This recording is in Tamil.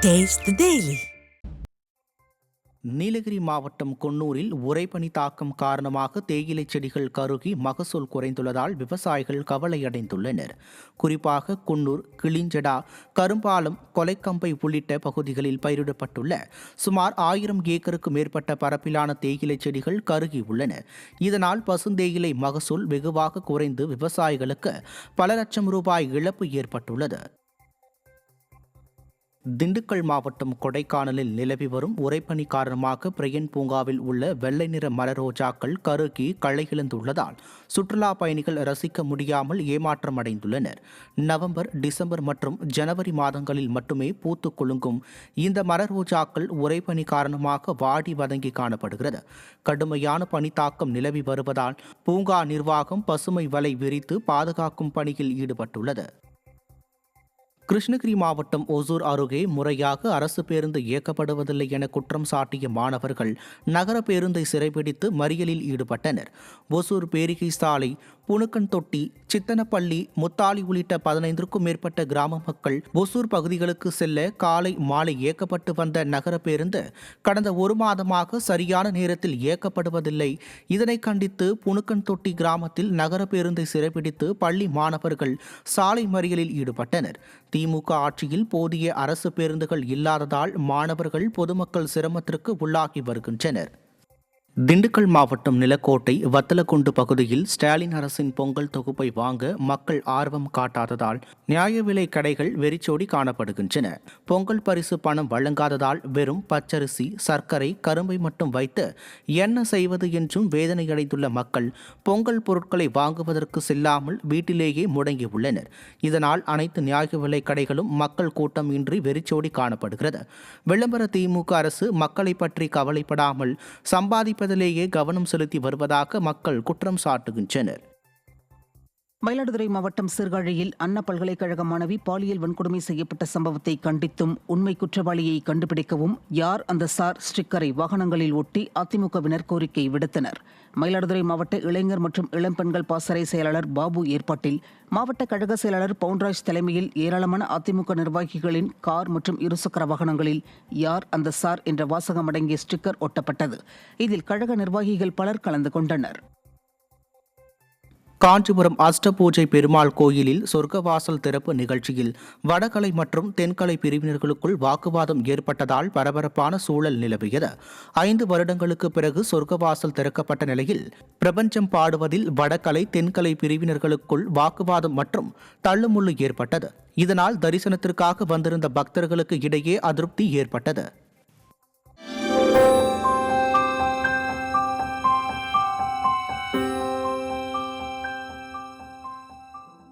Taste the Daily. நீலகிரி மாவட்டம் குன்னூரில் உறைபனி தாக்கம் காரணமாக தேயிலை செடிகள் கருகி மகசூல் குறைந்துள்ளதால் விவசாயிகள் கவலையடைந்துள்ளனர். குறிப்பாக குன்னூர், கிளிஞ்சடா, கரும்பாலம், கொலைக்கம்பை உள்ளிட்ட பகுதிகளில் பயிரிடப்பட்டுள்ள சுமார் 1000 ஏக்கருக்கு மேற்பட்ட பரப்பிலான தேயிலை செடிகள் கருகி உள்ளன. இதனால் பசுந்தேயிலை மகசூல் வெகுவாக குறைந்து விவசாயிகளுக்கு பல லட்சம் ரூபாய் இழப்பு ஏற்பட்டுள்ளது. திண்டுக்கல் மாவட்டம் கொடைக்கானலில் நிலவி வரும் உறைபனி காரணமாக பிரையன் பூங்காவில் உள்ள வெள்ளை நிற மலரோஜாக்கள் கருகி களையிழந்துள்ளதால் சுற்றுலா பயணிகள் ரசிக்க முடியாமல் ஏமாற்றமடைந்துள்ளனர். நவம்பர், டிசம்பர் மற்றும் ஜனவரி மாதங்களில் மட்டுமே பூத்து குலுங்கும் இந்த மலரோஜாக்கள் உறைபனி காரணமாக வாடி வதங்கி காணப்படுகிறது. கடுமையான பனித்தாக்கம் நிலவி வருவதால் பூங்கா நிர்வாகம் பசுமை வலை விரித்து பாதுகாக்கும் பணியில் ஈடுபட்டுள்ளது. கிருஷ்ணகிரி மாவட்டம் ஒசூர் அருகே முறையாக அரசு பேருந்து இயக்கப்படுவதில்லை என குற்றம் சாட்டிய மாணவர்கள் நகர பேருந்தை சிறைபிடித்து மறியலில் ஈடுபட்டனர். ஒசூர் பேரிகை சாலை, புனுக்கன் தொட்டி, சித்தனப்பள்ளி, முத்தாலி உள்ளிட்ட 15க்கும் மேற்பட்ட கிராம மக்கள் ஒசூர் பகுதிகளுக்கு செல்ல காலை மாலை இயக்கப்பட்டு வந்த நகர பேருந்து கடந்த ஒரு மாதமாக சரியான நேரத்தில் இயக்கப்படுவதில்லை. இதனை கண்டித்து புனுக்கன் தொட்டி கிராமத்தில் நகர பேருந்தை சிறைபிடித்து பள்ளி மாணவர்கள் சாலை மறியலில் ஈடுபட்டனர். திமுக ஆட்சியில் போதிய அரசு பேருந்துகள் இல்லாததால் மாணவர்கள், பொதுமக்கள் சிரமத்திற்கு உள்ளாகி வருகின்றனர். திண்டுக்கல் மாவட்டம் நிலக்கோட்டை வத்தலக்குண்டு பகுதியில் ஸ்டாலின் அரசின் பொங்கல் தொகுப்பை வாங்க மக்கள் ஆர்வம் காட்டாததால் நியாய விலை கடைகள் வெறிச்சோடி காணப்படுகின்றன. பொங்கல் பரிசு பணம் வழங்காததால் வெறும் பச்சரிசி, சர்க்கரை, கரும்பை மட்டும் வைத்து என்ன செய்வது என்றும் வேதனையடைந்துள்ள மக்கள் பொங்கல் பொருட்களை வாங்குவதற்கு செல்லாமல் வீட்டிலேயே முடங்கியுள்ளனர். இதனால் அனைத்து நியாய விலை கடைகளும் மக்கள் கூட்டம் இன்றி வெறிச்சோடி காணப்படுகிறது. விளம்பர திமுக அரசு மக்களை பற்றி கவலைப்படாமல் சம்பாதிப்பதிலேயே கவனம் செலுத்தி வருவதாக மக்கள் குற்றம் சாட்டுகின்றனர். மயிலாடுதுறை மாவட்டம் சீர்காழியில் அண்ணா பல்கலைக்கழக மாணவி பாலியல் வன்கொடுமை செய்யப்பட்ட சம்பவத்தை கண்டித்தும் உண்மை குற்றவாளியை கண்டுபிடிக்கவும் யார் அந்த சார் ஸ்டிக்கரை வாகனங்களில் ஒட்டி அதிமுகவினர் கோரிக்கை விடுத்தனர். மயிலாடுதுறை மாவட்ட இளைஞர் மற்றும் இளம்பெண்கள் பாசறை செயலாளர் பாபு ஏற்பாட்டில் மாவட்ட கழக செயலாளர் பவுன்ராஜ் தலைமையில் ஏராளமான அதிமுக நிர்வாகிகளின் கார் மற்றும் இருசக்கர வாகனங்களில் யார் அந்த சார் என்ற வாசகம் அடங்கிய ஸ்டிக்கர் ஒட்டப்பட்டது. இதில் கழக நிர்வாகிகள் பலர் கலந்து கொண்டனர். காஞ்சிபுரம் அஷ்டபூஜை பெருமாள் கோயிலில் சொர்க்கவாசல் திறப்பு நிகழ்ச்சியில் வடகலை மற்றும் தென்கலை பிரிவினர்களுக்குள் வாக்குவாதம் ஏற்பட்டதால் பரபரப்பான சூழல் நிலவியது. 5 வருடங்களுக்கு பிறகு சொர்க்கவாசல் திறக்கப்பட்ட நிலையில் பிரபஞ்சம் பாடுவதில் வடகலை, தென்கலை பிரிவினர்களுக்குள் வாக்குவாதம் மற்றும் தள்ளுமுள்ளு ஏற்பட்டது. இதனால் தரிசனத்திற்காக வந்திருந்த பக்தர்களுக்கு இடையே அதிருப்தி ஏற்பட்டது.